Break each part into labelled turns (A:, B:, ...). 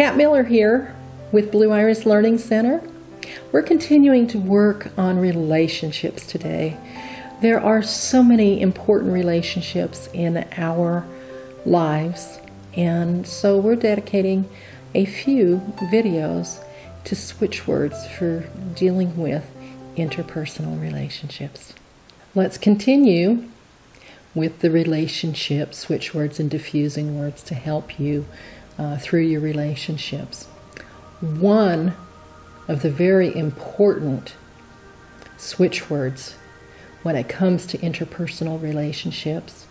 A: Kat Miller here with Blue Iris Learning Center. We're continuing to work on relationships today. There are so many important relationships in our lives, and so we're dedicating a few videos to switch words for dealing with interpersonal relationships. Let's continue with the relationship switch words and diffusing words to help you through your relationships. One of the very important switch words when it comes to interpersonal relationships: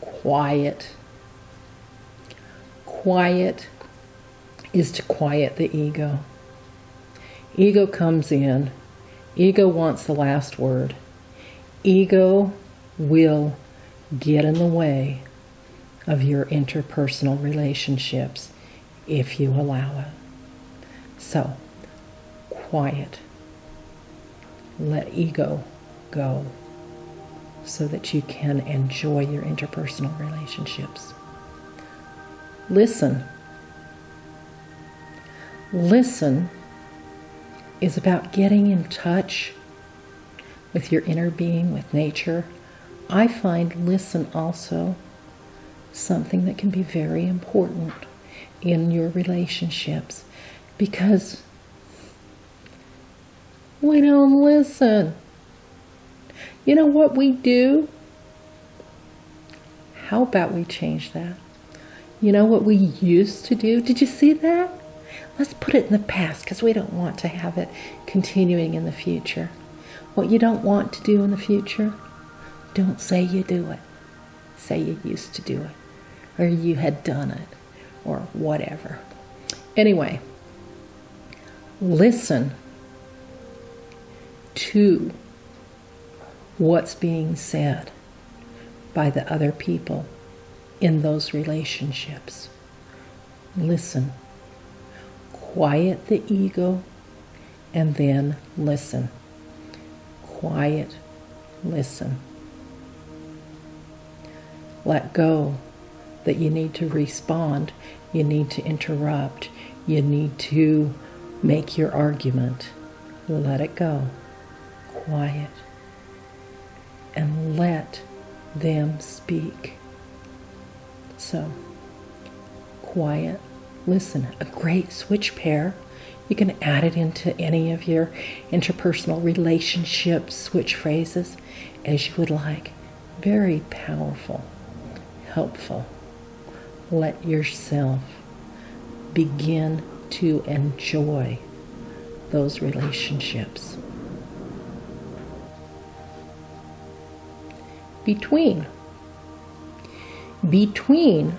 A: quiet. Quiet is to quiet the ego. Ego comes in. Ego wants the last word. Ego will get in the way of your interpersonal relationships if you allow it. So, quiet. Let ego go so that you can enjoy your interpersonal relationships. Listen. Listen is about getting in touch with your inner being, with nature. I find listen also something that can be very important in your relationships, because we don't listen. You know what we do? How about we change that? You know what we used to do? Did you see that? Let's put it in the past, because we don't want to have it continuing in the future. What you don't want to do in the future, don't say you do it. Say you used to do it, or you had done it, or whatever. Anyway, listen to what's being said by the other people in those relationships. Listen. Quiet the ego, and then listen. Quiet, listen. Let go that you need to respond, you need to interrupt, you need to make your argument. Let it go. Quiet. And let them speak. So, quiet. Listen, a great switch pair. You can add it into any of your interpersonal relationship switch phrases as you would like. Very powerful, helpful. Let yourself begin to enjoy those relationships. Between. Between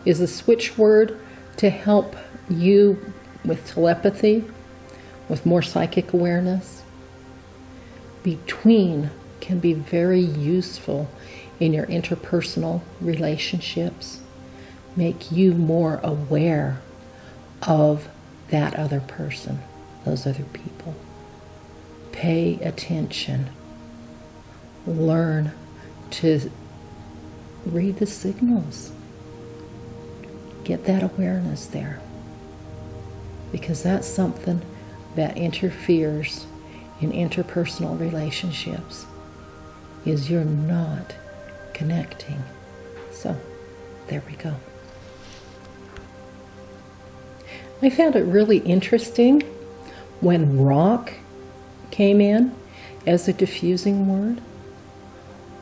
A: is a switch word to help you with telepathy, with more psychic awareness. Between can be very useful in your interpersonal relationships. Make you more aware of that other person, those other people. Pay attention. Learn to read the signals. Get that awareness there, because that's something that interferes in interpersonal relationships, is you're not connecting. So there we go. I found it really interesting when rock came in as a diffusing word.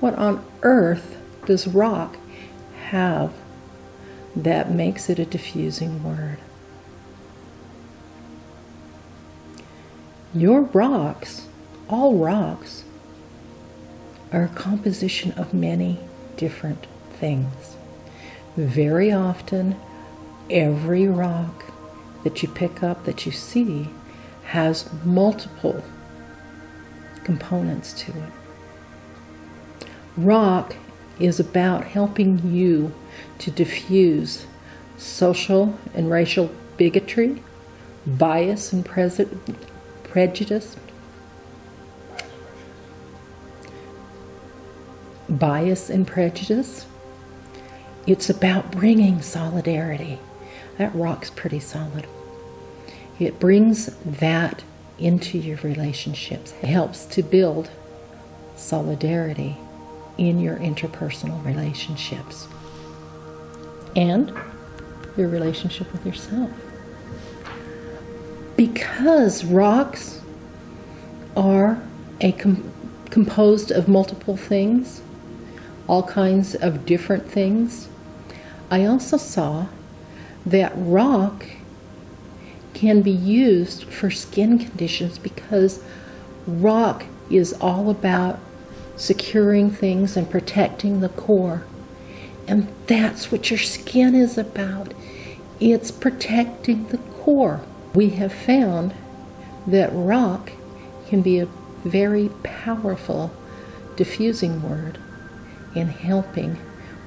A: What on earth does rock have that makes it a diffusing word? Your rocks, all rocks, are a composition of many different things. Very often, every rock that you pick up, that you see, has multiple components to it. Rock is about helping you to diffuse social and racial bigotry, bias and prejudice, bias and prejudice. It's about bringing solidarity, that rock's pretty solid. It brings that into your relationships. It helps to build solidarity in your interpersonal relationships and your relationship with yourself. Because rocks are composed of multiple things, all kinds of different things, I also saw that rock can be used for skin conditions because rock is all about securing things and protecting the core. And that's what your skin is about. It's protecting the core. We have found that rock can be a very powerful diffusing word in helping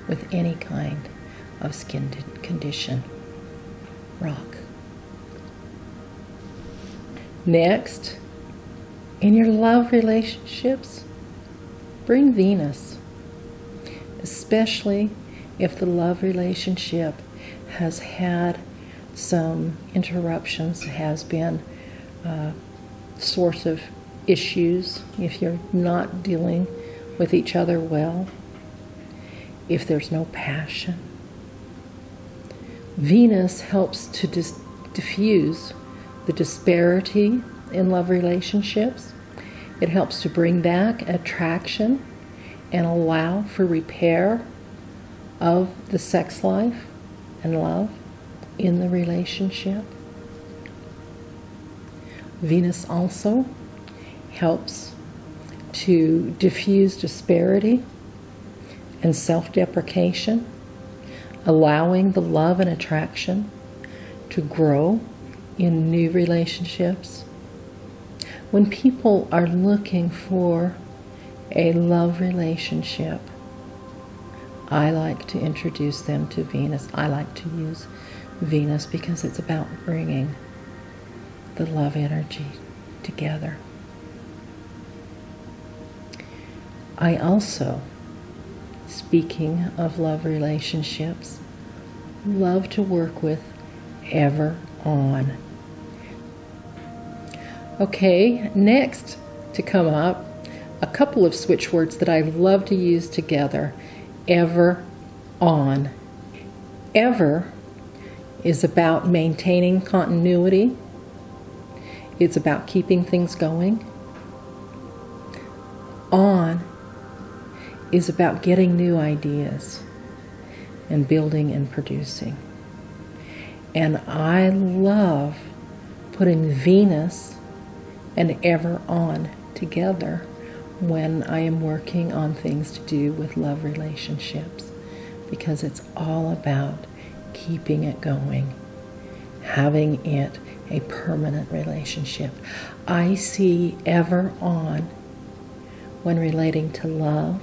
A: with any kind of skin condition. Rock. Next, in your love relationships, bring Venus, especially if the love relationship has had some interruptions, has been a source of issues, if you're not dealing with each other well, if there's no passion. Venus helps to diffuse the disparity in love relationships. It helps to bring back attraction and allow for repair of the sex life and love in the relationship. Venus also helps to diffuse disparity and self-deprecation, allowing the love and attraction to grow in new relationships. When people are looking for a love relationship, I like to introduce them to Venus. I like to use Venus because it's about bringing the love energy together. I also, speaking of love relationships, love to work with Everon. Okay, next to come up, a couple of switch words that I love to use together. Everon. Ever is about maintaining continuity. It's about keeping things going. On is about getting new ideas and building and producing. And I love putting Venus and Everon together when I am working on things to do with love relationships, because it's all about keeping it going, having it a permanent relationship. I see Everon when relating to love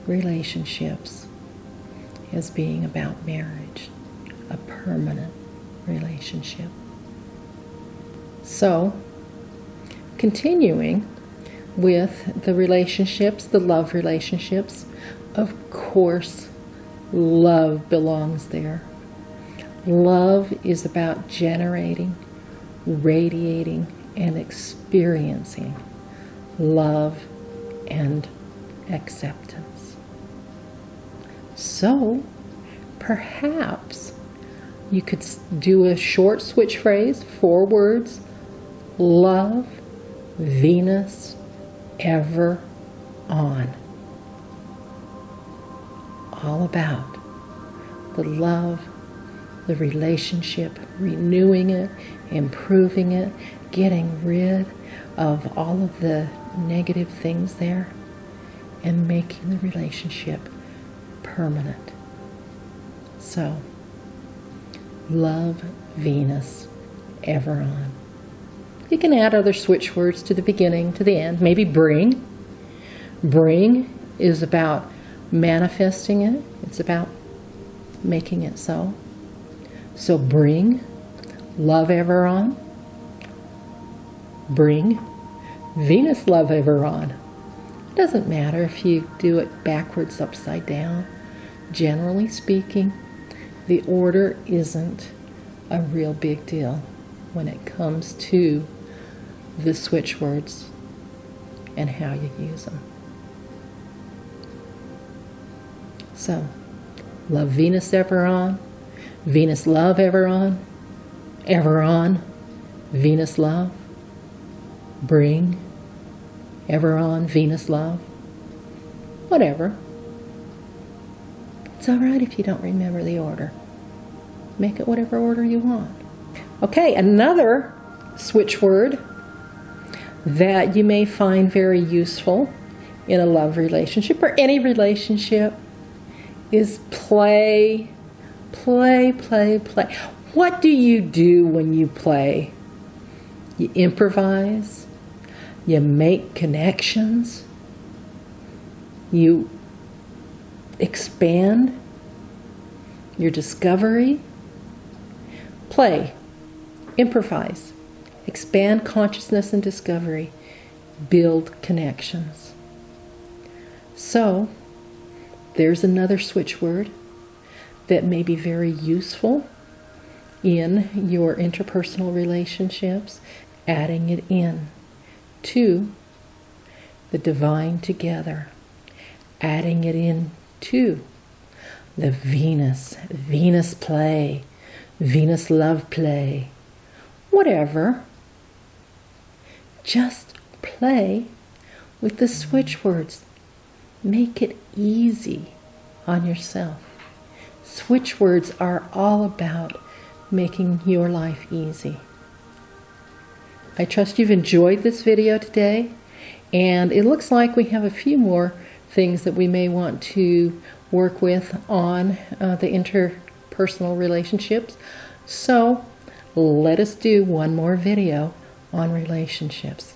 A: relationships as being about marriage, a permanent relationship. So, continuing with the relationships, the love relationships, of course, love belongs there. Love is about generating, radiating, and experiencing love and acceptance. So, perhaps you could do a short switch phrase, 4 words: love, Venus, Everon. All about the love, the relationship, renewing it, improving it, getting rid of all of the negative things there, and making the relationship permanent. So, love, Venus, Everon. You can add other switch words to the beginning, to the end. Maybe bring. Bring is about manifesting it. It's about making it so. So bring, love Everon. Bring, Venus, love Everon. It doesn't matter if you do it backwards, upside down. Generally speaking, the order isn't a real big deal when it comes to the switch words and how you use them. So, love Venus Everon, Venus love Everon, Everon, Venus love, bring Everon, Venus love, whatever. It's all right if you don't remember the order. Make it whatever order you want. Okay, another switch word that you may find very useful in a love relationship or any relationship is play. Play, play, play. What do you do when you play? You improvise. You make connections. You expand your discovery. Play, improvise, expand consciousness and discovery, build connections. So, there's another switch word that may be very useful in your interpersonal relationships, adding it in to the divine together, adding it in to the Venus play, Venus love play, whatever. Just play with the switch words. Make it easy on yourself. Switch words are all about making your life easy. I trust you've enjoyed this video today, and it looks like we have a few more things that we may want to work with on the interpersonal relationships. So let us do one more video on relationships,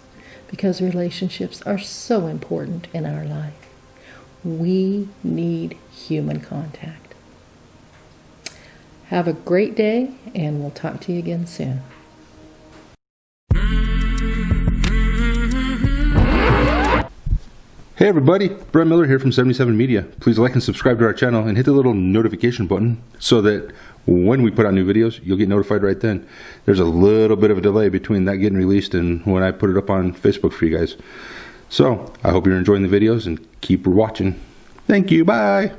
A: because relationships are so important in our life. We need human contact. Have a great day, and we'll talk to you again soon.
B: Hey everybody, Brett Miller here from 77 Media. Please like and subscribe to our channel and hit the little notification button so that when we put out new videos, you'll get notified right then. There's a little bit of a delay between that getting released and when I put it up on Facebook for you guys. So, I hope you're enjoying the videos and keep watching. Thank you, bye!